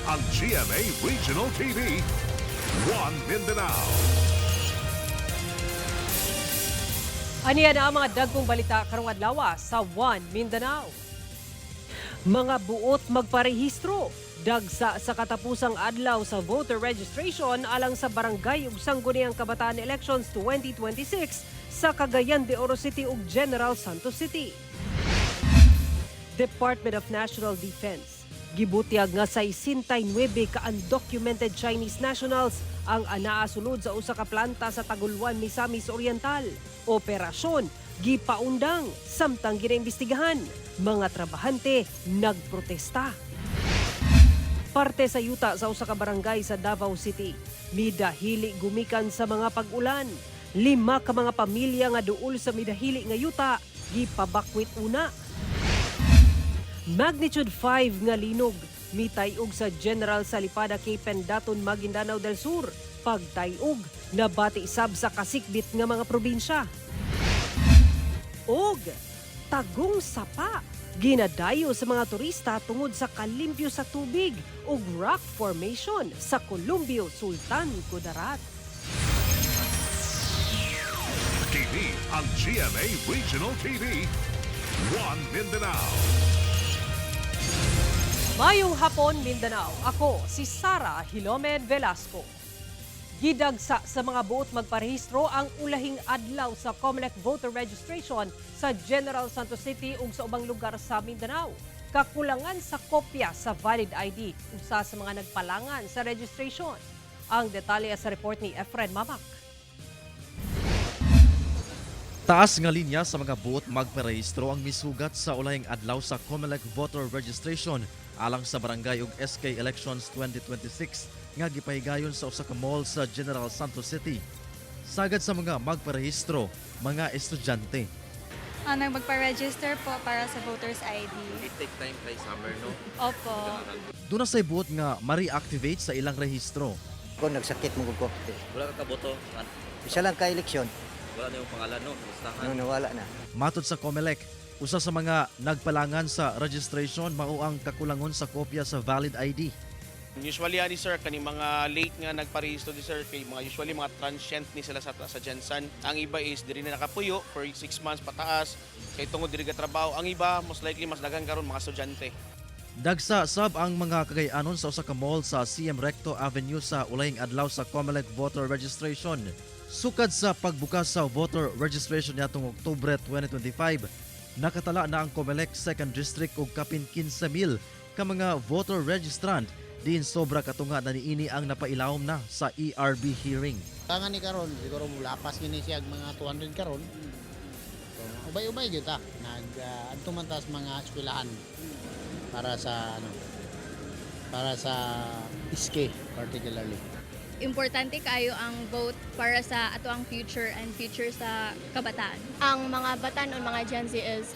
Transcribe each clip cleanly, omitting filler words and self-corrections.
ang GMA Regional TV, One Mindanao. Aniya na ang mga dagkong balita karong adlaw sa One Mindanao. Mga buot magparehistro. Dagsa sa katapusang adlaw sa voter registration alang sa barangay ug sangguniang kabataan elections 2026 sa Cagayan de Oro City ug General Santos City. Department of National Defense gibutyag nga 69 ka undocumented Chinese nationals ang anaa sulod sa usa ka planta sa Taguluan, Misamis Oriental. Operasyon gipaundang samtang ginaimbestigahan. Mga trabahante nagprotesta. Parte sa yuta sa usa ka barangay sa Davao City, midahili gumikan sa mga pag-ulan. 5 ka mga pamilya nga duol sa midahili nga yuta gipabakwit una. Magnitude 5 nga linog mitayog sa General Salipada Cape Daton, Maguindanao del Sur. Pagtayog nabati sab sa kasikbit nga mga probinsya. Og tagong sapa ginadayo sa mga turista tungod sa kalimpyo sa tubig ug rock formation sa Columbio, Sultan Kudarat. TV ang GMA Regional TV, One Mindanao. Mayong hapon, Mindanao. Ako si Sara Hilomen Velasco. Gidagsa sa mga buot magparehistro ang ulahing adlaw sa COMELEC voter registration sa General Santos City ug sa ubang lugar sa Mindanao. Kakulangan sa kopya sa valid ID usa sa mga nagpalangan sa registration. Ang detalye sa report ni Efren Mamak. Taas nga linya sa mga buot magparehistro ang misugat sa ulahing adlaw sa COMELEC voter registration alang sa barangay ug SK Elections 2026 nga gipahigayon sa usa ka mall sa General Santos City. Sagad sa mga magparehistro, mga estudyante. Magpa-register po para sa voter's ID. It take time kay summer, no? Opo. Doon na say buot nga ma-reactivate sa ilang rehistro. Kung nagsakit mo ko, Wala ka kaboto. isa lang ka eleksyon, Wala na yung pangalan, no? Listahan. nawala na. Matod sa COMELEC, usa sa mga nagpalangan sa registration mao ang kakulangon sa kopya sa valid ID. Usually ani sir kani mga late nga nagparehistro di sir kay mga usually mga transient ni sila sa Jensen. Ang iba is diri na nakapuyo for 6 months pataas kay tungod diri ka trabaho. Ang iba most likely mas daghan karon mga estudyante. Dagsa sab ang mga kagay-anon sa usa ka mall sa CM Recto Avenue sa ulahing adlaw sa COMELEC voter registration. Sukad sa pagbukas sa voter registration niadtong Oktubre 2025, nakatala na ang COMELEC 2nd District og kapin 15,000 ka mga voter registrant din sobra katunga na niini ang napailawom na sa ERB hearing. Tangan ni karon siguro mulapas gini siya mga 200 karon. So, ubay-ubay gyud ta. Adto man tas mga eskwelahan para sa iske particularly. Importante kayo ang vote para sa ato ang future and future sa kabataan. Ang mga batan o mga Gen Z is,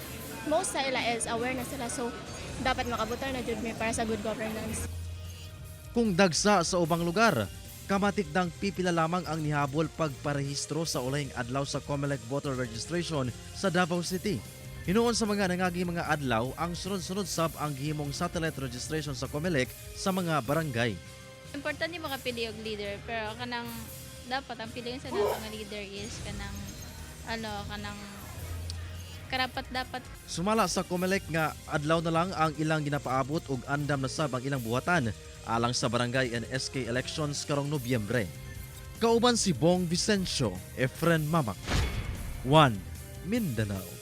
most sa ila is aware na sila. So, dapat makabutan na jud mi para sa good governance. Kung dagsa sa ubang lugar, kamatik dang pipila lamang ang nihabol pagparehistro sa ulahing adlaw sa COMELEC voter registration sa Davao City. Hinuon sa mga nangagi mga adlaw, ang sunod-sunod sab ang gihimong satellite registration sa COMELEC sa mga barangay. Importante makapili og leader pero kanang dapat ang piliin sa nato nga leader is kanang karapat dapat. Sumala sa COMELEC nga adlaw na lang ang ilang ginapaabot ug andam na sab ang ilang buhatan alang sa barangay and SK elections karong Nobyembre. Kauban si Bong Vicencio, Efren Mamak, One Mindanao.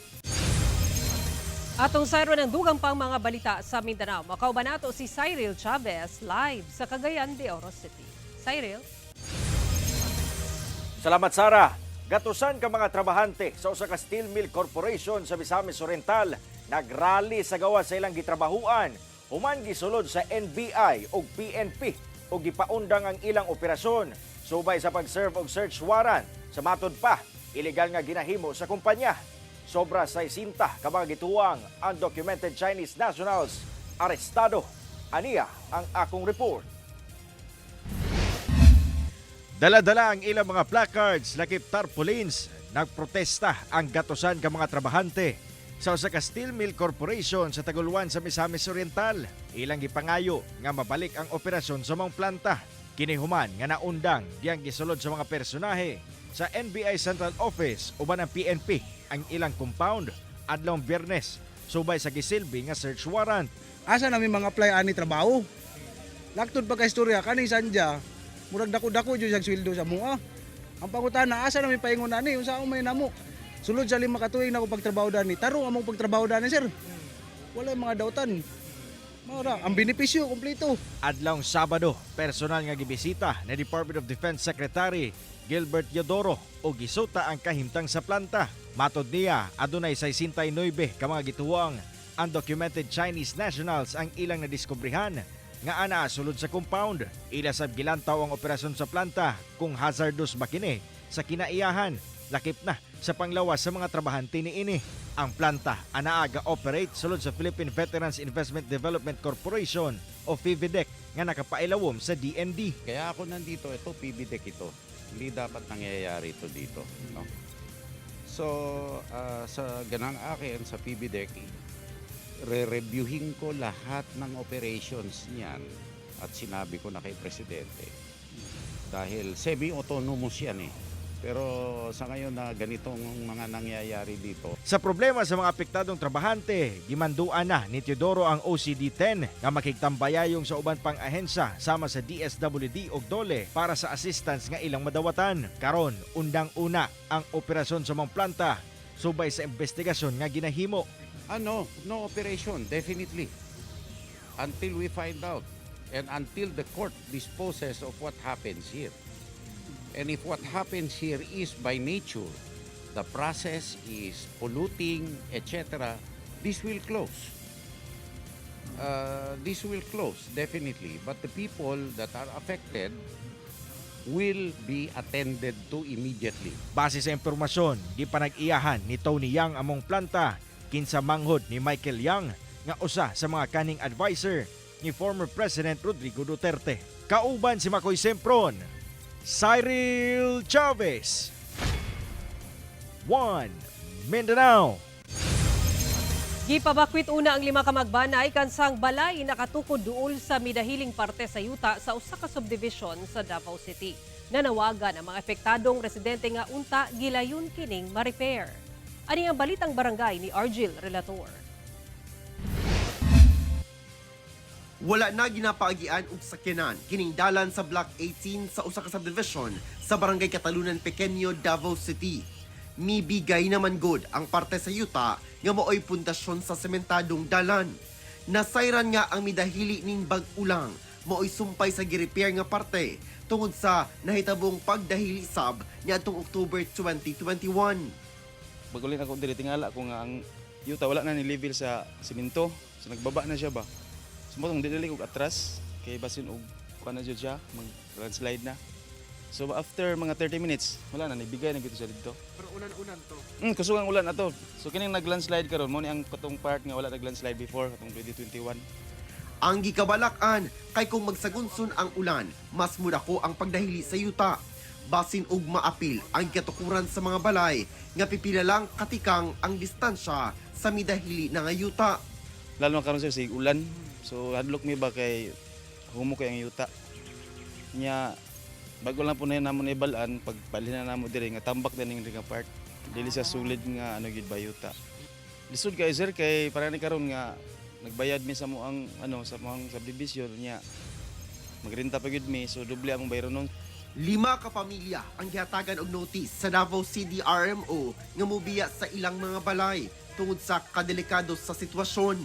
Atong sayro ng dugang pang mga balita sa Mindanao. Makauban nato si Cyril Chavez live sa Cagayan de Oro City. Cyril? Salamat Sara. Gatusan ka mga trabahante sa usa ka steel mill corporation sa Misamis Oriental nagrally sa gawa sa ilang gitrabahuan. Human gisulod sa NBI o PNP o gipaundang ang ilang operasyon. Subay sa pag-serve og search warrant. Sa matod pa, ilegal nga ginahimo sa kumpanya. Sobra sa 60 ka mga gituwang undocumented Chinese nationals arestado. Aniya ang akong report. Dala-dala ang ilang mga placards, lakip tarpaulins, nagprotesta ang gatusan ka mga trabahante. sa usa ka steel mill corporation sa Taguluan sa Misamis Oriental. Ilang gipangayo nga mabalik ang operasyon sa mga planta. Kinihuman nga naundang diyang gisulod sa mga personahe sa NBI Central Office uban ang PNP ang ilang compound adlong Biyernes subay sa gisilbi nga search warrant. Asa namin mga apply ani trabaho? Laktod pa ka istorya kaning sandya, murag dako-dako jud sa sweldo sa mua. Ang pangutana asa namin paingon ani unsa may namo? Sulod sa 5 ka tuig na ko pagtrabaho dani, tarong among pagtrabaho dani sir. Wala mga dautan. Mara, ang benepisyo kompleto. Adlong Sabado, personal nga gibisita ni Department of Defense Secretary Gilbert Yodoro o gisuta ang kahimtang sa planta. Matod niya, adunay 69 ka mga gituwang undocumented Chinese nationals ang ilang nadiskubrihan nga ana sulod sa compound. Ila sab gilantaw ang operasyon sa planta kung hazardous ba kini sa kinaiyahan. Lakip na sa panglawas sa mga trabahante ni ini. Ang planta anaa ga-operate sulod sa Philippine Veterans Investment Development Corporation o PVDEC nga nakapailawom sa DND. Kaya ako nandito, ito PVDEC ito. Hindi dapat nangyayari ito dito. No? So, sa ganang akin sa PVDEC, re-reviewin ko lahat ng operations niyan at sinabi ko na kay Presidente. Dahil semi-autonomous yan eh. Pero sa ngayon na ganitong mga nangyayari dito. Sa problema sa mga apektadong trabahante, gimanduan na ni Teodoro ang OCD-10 nga makigtambayayong sa uban pang ahensya sama sa DSWD ug DOLE para sa assistance nga ilang madawatan. Karon, undang-una ang operasyon sa mga planta subay sa investigasyon nga ginahimo. No operation, definitely. Until we find out and until the court disposes of what happens here. And if what happens here is by nature, the process is polluting, etc., this will close. This will close, definitely. But the people that are affected will be attended to immediately. Base sa impormasyon, gipanag-iyahan ni Tony Yang among planta kinsa manghod ni Michael Yang nga usa sa mga kaning advisor ni former President Rodrigo Duterte. Kauban si Makoy Sempron, Cyril Chavez, 1 Mindanao. Gipabakwit una ang 5 ka magbanay kansang balay nakatukod duol sa midahiling parte sa yuta sa usa ka subdivision sa Davao City. Nanawagan ang mga apektadong residente nga unta gilayon kining ma-repair. Ani ang balitang barangay ni Argil Relator. Wala na ginapaagian og sakyanan kining dalan sa Block 18 sa usa ka subdivision sa Barangay Catalunan Pequeño, Davao City. Mibigay naman good ang parte sa yuta nga maoy pundasyon sa sementadong dalan. Nasayran nga ang midahili ning bag-ulang maoy sumpay sa gi-repair nga parte tungod sa nahitabong pagdahili sab niadtong October 2021. Bagulin ako diri tingala ko nga ang yuta wala na ni level sa simento, so nagbaba na siya ba. Sumotong didili og atras kay basin og kuan na jud siya mag-landslide na. So after mga 30 minutes, wala na nibigay na gito siya dito. Pero ulan-ulan to. Kusugang ulan ato. So kining nag-landslide karon mo ni ang katong part nga wala nag-landslide before katong 2021. Ang gikabalakan kay kung magsagunson ang ulan, mas mudako ang pagdahili sa yuta. Basin og maapil ang katukuran sa mga balay nga pipila lang katikang ang distansya sa midahili na nga yuta. Lalo na karon sir sig ulan. So hadlok mi ba kay humo kay ang yuta. Nya bago lang po na namon ibalaan pagbalhin na namo diri nga tambak din nga part. Dili sa sulid nga ano gid ba yuta. Lisod kay sir kay para ni karon nga nagbayad mi sa mo ang sa moang subdivision nya magrenta pa gid mi so doble among bayro nun. 5 ka pamilya ang gihatagan og notice sa Davao CDRMO nga mobiya sa ilang mga balay tungod sa kadelikado sa sitwasyon.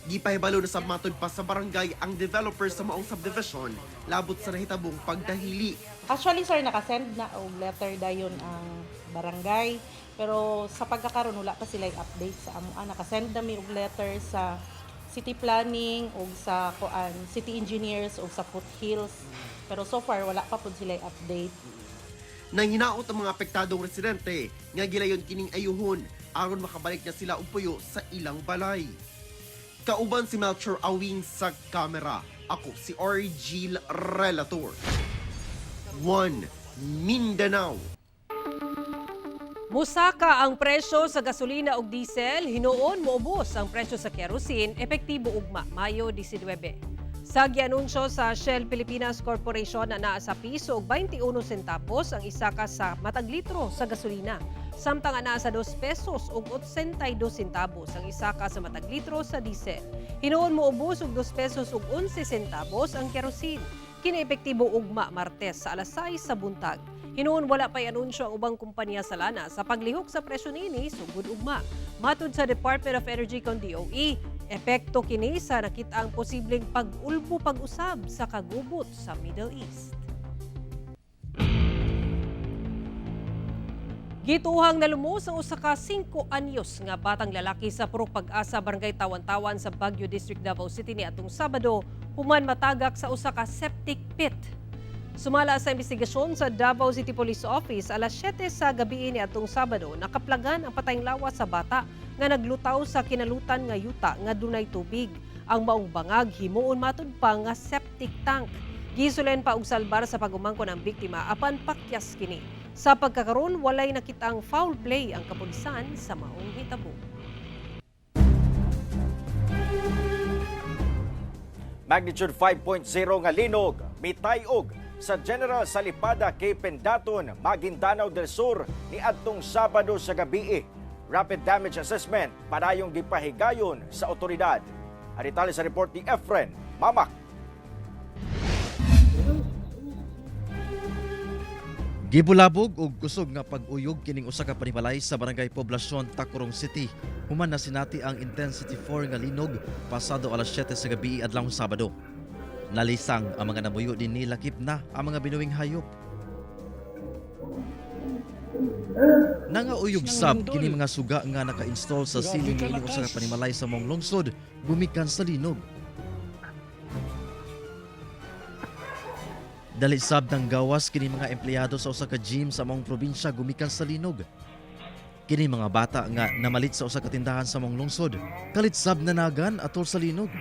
Gipahibalo na sa matod pa sa barangay ang developer sa maong subdivision labot sa nahitabong pagdahili. Actually sir, nakasend na og letter dayon ang barangay pero sa pagkakaroon wala pa sila update sa amo. Nakasend na mi og letter sa city planning og sa city engineers og sa foothills. Pero so far, wala pa po sila update. Nang hinaot ang mga apektadong residente, nga gilayon kining ayuhon, aron makabalik na sila og puyo sa ilang balay. Kauban si Melchor Awing sa kamera. Ako si Argil Relator. 1 Mindanao. Musaka ang presyo sa gasolina ug diesel, hinuon moubos ang presyo sa kerosene, epektibo ugma Mayo 19. Sa gianunsyo sa Shell Pilipinas Corporation na naa sa piso ug 21 centavos ang isa ka sa matag litro sa gasolina. Samtang ana sa 2 pesos ug 82 centavos ang isa ka sa matag litro sa diesel. Hinuon moubos og 2 pesos ug 11 centavos ang kerosene. Kini epektibo ugma Martes sa alas 6 sa buntag. Hinuon wala pay anunsyo ang ubang kumpanya sa lana sa paglihok sa presyo niini sugod ugma. Matud sa Department of Energy kon DOE, epekto kini sa nakit-ang posibleng pag-ulbo pag-usab sa kagubot sa Middle East. Gituhang nalumo sa usa ka 5 anyos nga batang lalaki sa Purok Pag-asa, Barangay Tawan-Tawan sa Baguio District, Davao City niadtong Sabado human matagak sa usa ka septic pit. Sumala sa investigasyon sa Davao City Police Office, alas 7 sa gabi niadtong Sabado, nakaplagan ang patayng lawas sa bata nga naglutaw sa kinalutan nga yuta nga dunay tubig. Ang maong bangag himuon matud pa nga septic tank. Gisulen pa og salbar sa pagumangkon ang biktima apan pakyas kini. Sa pagkakaroon, walay nakitang foul play ang kapulisan sa maong hitabo. Magnitude 5.0 nga linog, mitayog sa General Salipada kay Pendaton, Maguindanao del Sur ni adtong Sabado sa gabi. Rapid damage assessment padayong gipahigayon sa otoridad. Detalye sa report ni Efren Mamak. Gibulabog og kusog nga pag-uyog kining usa ka panimalay sa Barangay Poblasyon, Tacurong City. Human na sinati ang intensity 4 nga linog pasado alas 7 sa gabi adlawng Sabado. Nalisang ang mga namuyo dinhi, lakip na ang mga binuwing hayop. Nangauyog sab kini mga suga nga naka-install sa siling niini usa ka panimalay sa mong lungsod gumikan sa linog. Dali sab ng gawas kini mga empleyado sa usa ka gym sa mong probinsya gumikan sa linog. Kini mga bata nga namalit sa usa ka tindahan sa mong lungsod kalit sab nanagan atol sa linog.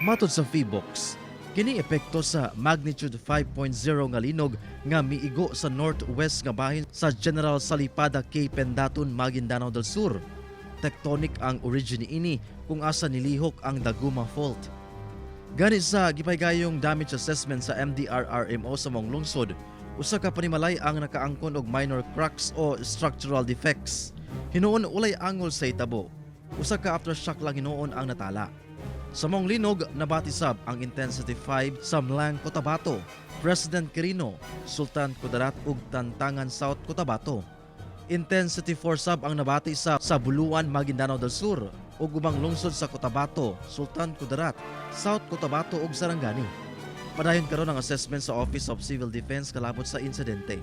Matod sa Feebox, kini epekto sa magnitude 5.0 nga linog nga miigo sa northwest nga bahin sa General Salipada kay Pendaton, Maguindanao del Sur. Tectonic ang origin ini kung asa nilihok ang Daguma Fault. Gani sa gipaygayong damage assessment sa MDRRMO sa mong lungsod, usa ka panimalay ang nakaangkon og minor cracks o structural defects. Hinuon ulay angol sa hitabo. Usa ka aftershock lang hinuon ang natala. Sa mong linog, nabatisab ang intensity 5 sa Mlang, Cotabato, President Quirino, Sultan Kudarat ug Tantangan South, Cotabato. Intensity 4 sab ang nabati sa Buluan, Maguindanao del Sur ug ubang lungsod sa Cotabato, Sultan Kudarat, South Cotabato ug Sarangani. Padayon karon ang assessment sa Office of Civil Defense kalabot sa insidente.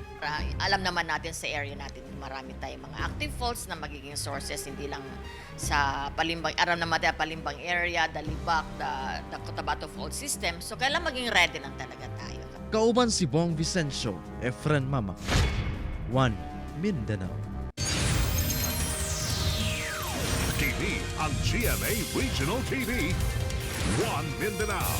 Alam naman natin sa area natin marami tayong mga active faults na magiging sources, hindi lang sa Palimbang, aram naman tayo Palimbang area, Dalibak, the Cotabato fault system. So kailangan maging ready lang talaga tayo. Kauban si Bong Vicencio, Efren Mama, 1 Mindanao. TV ang GMA Regional TV, 1 Mindanao.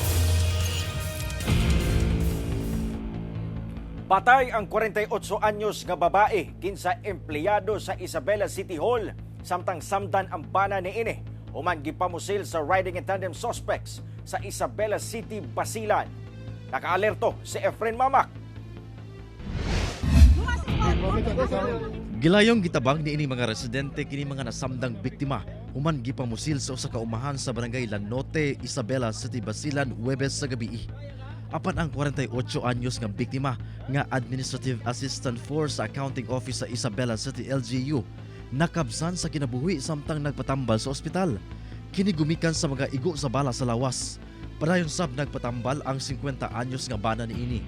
Patay ang 48 anyos nga babae kinsa empleyado sa Isabela City Hall samtang samdan ang bana niini human gipamusil sa riding in tandem suspects sa Isabela City, Basilan. Nakaalerto si Efren Mamak. Gilayong gitabang niini mga residente kini mga nasamdang biktima human gipamusil sa usa ka umahan sa Barangay Lanote, Isabela City, Basilan, Huwebes sa gabi. Apan ang 48 anyos nga biktima nga Administrative Assistant 4 sa Accounting Office sa Isabela City LGU nakabsan sa kinabuhi samtang nagpatambal sa ospital. Kini gumikan sa mga igo sa bala sa lawas. Padayon sab nagpatambal ang 50 anyos nga bana niini.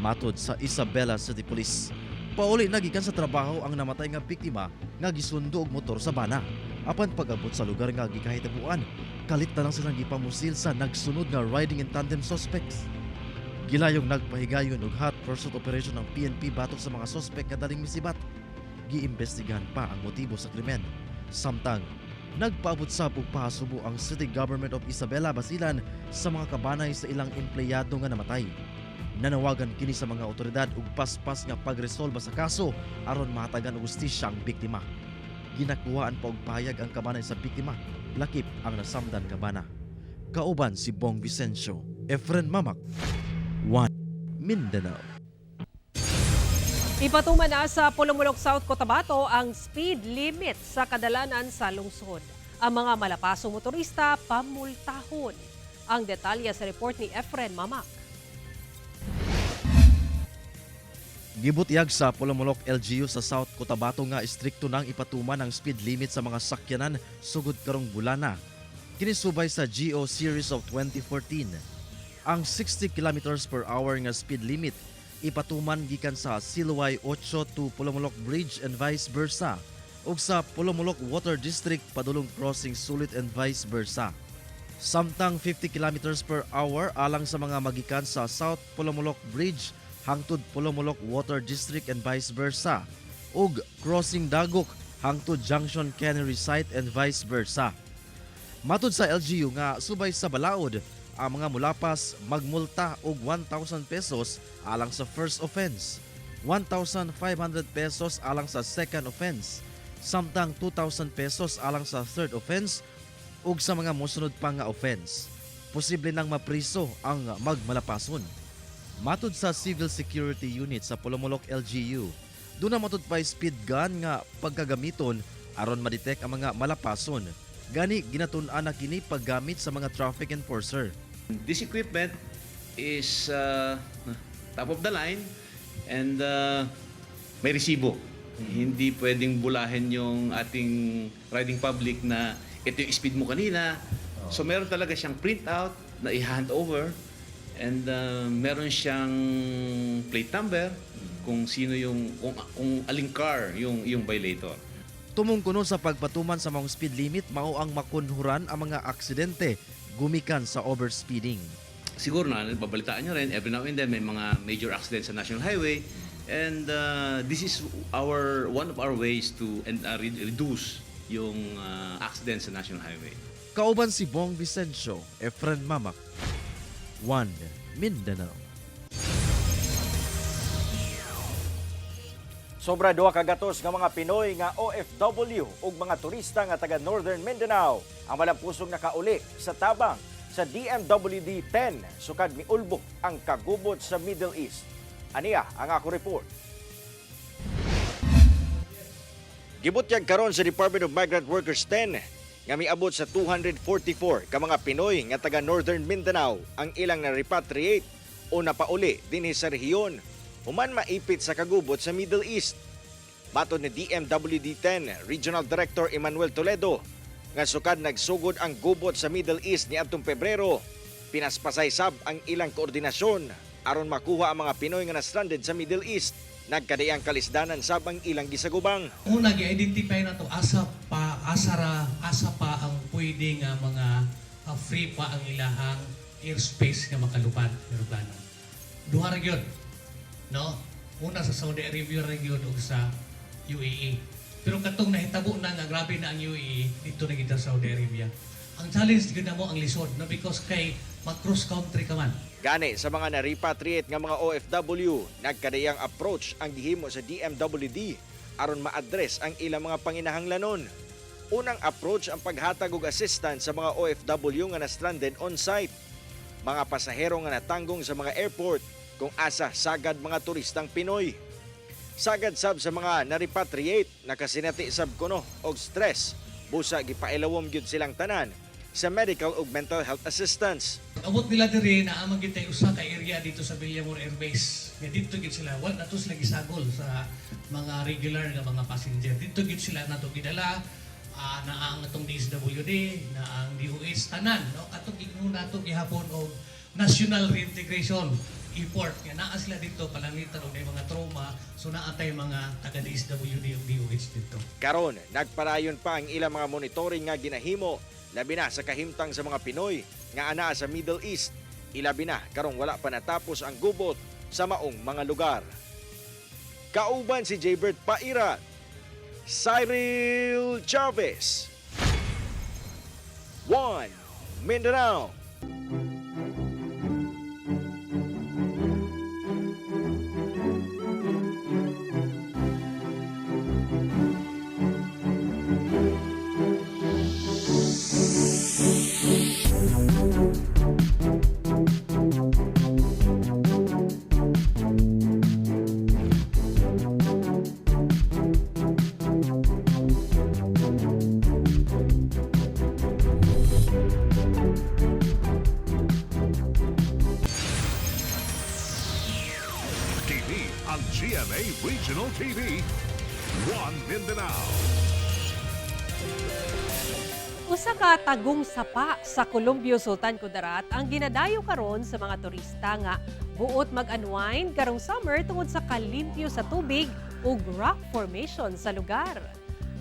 Matod sa Isabela City Police, pauli na gikan sa trabaho ang namatay nga biktima nga gisundo og motor sa bana. Apan pag-abot sa lugar nga gikahitabuan, kalit na lang silang gipamusil sa nagsunod nga riding in tandem suspects. Gilayong nagpahigayon og hot pursuit operation ng PNP batok sa mga suspect nga daling misibat. Giimbestigahan pa ang motibo sa krimen. Samtang nagpaabot sab og pahasubo ang City Government of Isabela, Basilan sa mga kabanay sa ilang empleyado nga namatay. Nanawagan kini sa mga otoridad ug paspas nga pagresolba sa kaso aron mahatagan og hustisya ang biktima. Ginakuhaan pa og pahayag ang kabanay sa biktima, lakip ang nasamdan nga bana. Kauban si Bong Vicencio, Efren Mamak, 1 Mindanao. Ipatuman na sa Pulumulok South Cotabato ang speed limit sa kadalanan sa lungsod. Ang mga malapasong motorista pamultahon. Ang detalye sa report ni Efren Mamak. Gibutiyag sa Pulumulok LGU sa South Cotabato nga istrikto nang ipatuman ang speed limit sa mga sakyanan sugod karong bulana. Kinisubay sa GO Series of 2014. Ang 60 km/h nga speed limit ipatuman gikan sa Silway 8 to Pulumulok Bridge and vice versa ug sa Pulumulok Water District padulong crossing Sulit and vice versa. Samtang 50 km/h alang sa mga magikan sa South Pulumulok Bridge hangtod Pulumulok Water District and vice versa ug crossing Dagok hangtod Junction Cannery Site and vice versa. Matud sa LGU nga subay sa balaod, ang mga mulapas magmulta og 1,000 pesos alang sa first offense, 1,500 pesos alang sa second offense, samtang 2,000 pesos alang sa third offense ug sa mga mosunod pa nga offense. Posible nang mapriso ang magmalapason. Matud sa Civil Security Unit sa Pulumulok LGU, doon na matud pa speed gun nga pagkagamiton aron ma-detect ang mga malapason. Gani ginatun-an na kini paggamit sa mga traffic enforcer. This equipment is top of the line and may resibo. Hindi pwedeng bulahin yung ating riding public na ito yung speed mo kanina. So meron talaga siyang printout na i-hand over. And meron siyang plate number kung sino yung kung aling car yung violator. Tumong kuno sa pagpatuman sa mga speed limit mao ang makunhuran ang mga aksidente gumikan sa overspeeding. Siguro na babalitaan niyo rin every now and then may mga major accidents sa National Highway and this is one of our ways to reduce yung accidents sa National Highway. Kauban si Bong Vicencio, Efren Mamak, 1 Mindanao. Sobra duha ka gatos nga mga Pinoy nga OFW ug mga turista nga taga Northern Mindanao ang malampusong nakauli sa tabang sa DMWD 10 sukad miulbok ang kagubot sa Middle East. Aniya ang ako report. Gibutyag karon sa Department of Migrant Workers 10 nga miabot sa 244 ka mga Pinoy nga taga Northern Mindanao ang ilang na-repatriate o napauli dinhi sa rehiyon human maipit sa kagubot sa Middle East. Matod ni DMWD-10 Regional Director Emmanuel Toledo nga sukad nagsugod ang gubot sa Middle East niadtong Pebrero, pinaspasay sab ang ilang koordinasyon aron makuha ang mga Pinoy nga na-stranded sa Middle East. Nagkadayang kalisdanan sab ang ilang gisagubang. Una gi-identify na to asa pa ang pwede nga mga free pa ang ilahang airspace nga makalupad eroplano. Duha ra gyud. No? Una sa Saudi Arabia ra gyud ug sa UAE. Pero katong nahitabo na nga grabe na ang UAE dito na kita sa Saudi Arabia. Ang challenge gyud namo ang lisod no because kay mag-cross country ka man. Gani sa mga na-repatriate nga mga OFW, nagkadayang approach ang gihimo sa DMWD aron ma-address ang ilang mga panginahanglanon. Unang approach ang paghatag og assistance sa mga OFW nga na-stranded on-site. Mga pasahero nga natanggong sa mga airport kung asa sagad mga turistang Pinoy. Sagad sab sa mga na-repatriate, nakasinati sab kuno og stress. Busa gipailawom gyud silang tanan sa medical ug mental health assistance. Abot nila diri na amang gitay usa ka area dito sa Villamor Air Base. Nga dito gid sila wala na to sila gisagol sa mga regular nga mga passenger. Dito gid sila nato gidala na ang atong DSWD, na ang DOH tanan, no? Katong giguna nato gihapon og national reintegration effort nga naa sila dito palangitan og mga trauma so naatay mga taga DSWD ug DOH dito. Karon nagparayon pa ang ilang mga monitoring nga ginahimo labi na sa kahimtang sa mga Pinoy nga anaa sa Middle East. Ilabi na karong wala pa natapos ang gubot sa maong mga lugar. Kauban si Jaybert Paira, Cyril Chavez, 1 Mindanao. TV ang GMA Regional TV. One Mindanao. Usa ka tagong sapa sa Columbio, Sultan Kudarat ang ginadayo karon sa mga turista nga buot mag-unwind karong summer tungod sa kalimpyo sa tubig ug rock formation sa lugar.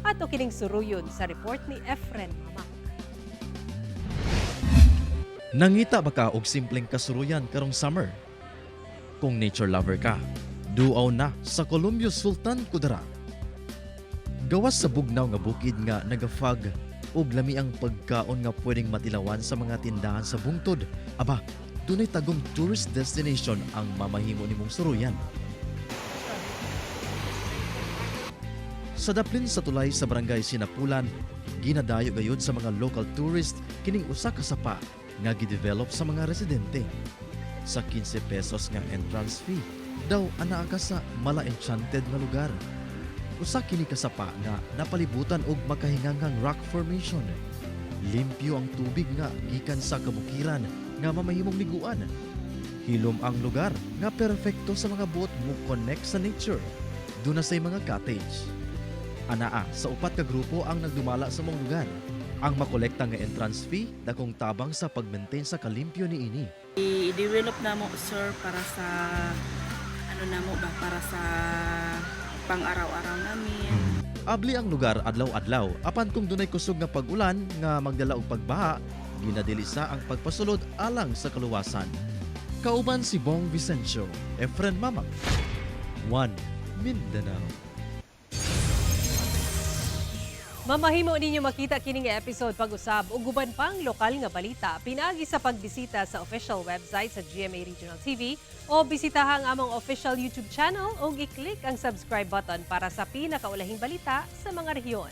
Ato kining suruyon sa report ni Efren Mamak. Nangita ba ka og simpleng kasuruyan karong summer? Kung nature lover ka, duaw na sa Columbio, Sultan Kudarat. Gawas sa bugnaw nga bukid nga nagafag ug lami ang pagkaon nga pwedeng matilawan sa mga tindahan sa bungtod. Aba, dunay tagong tourist destination ang mamahimo nimong suruyan. Sa daplin sa tulay sa barangay Sinapulan, ginadayo gayud sa mga local tourist kining usa ka sapa nga gidevelop sa mga residente. Sa 15 pesos nga entrance fee, daw anaa ka sa mala-enchanted nga lugar. Usa kini ka sapa nga napalibutan og makahingangang rock formation. Limpyo ang tubig nga gikan sa kabukiran nga mamahimong liguan. Hilom ang lugar nga perpekto sa mga boat mo connect sa nature. Duna say mga cottage. Anaa sa upat ka grupo ang nagdumala sa mong lugar. Ang makolekta nga entrance fee dakong tabang sa pag-maintain sa kalimpyo niini. I-develop na mo sir para sa para sa pang-araw-araw namin. Abli ang lugar adlaw-adlaw apan kung dunay kusog nga pag-ulan nga magdala og pagbaha, ginadilisa ang pagpasulod alang sa kaluwasan. Kauban si Bong Vicencio, Efren Mamak, One Mindanao. Mamahimo ninyo makita kining episode pag-usab ug guban pang lokal nga balita pinaagi sa pagbisita sa official website sa GMA Regional TV o bisitahan ang among official YouTube channel ug i-click ang subscribe button para sa pinakaulahing balita sa mga rehiyon.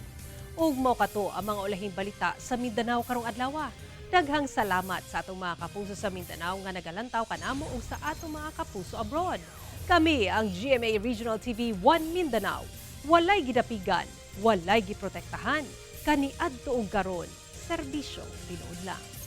Ug mao kato ang mga ulahing balita sa Mindanao karong adlaw. Daghang salamat sa atong mga kapuso sa Mindanao nga nagalantaw kanamo ug sa atong mga kapuso abroad. Kami ang GMA Regional TV 1 Mindanao. Walay gidapigan, walay giprotektahan, kaniadto og karon, serbisyo tinuod lang.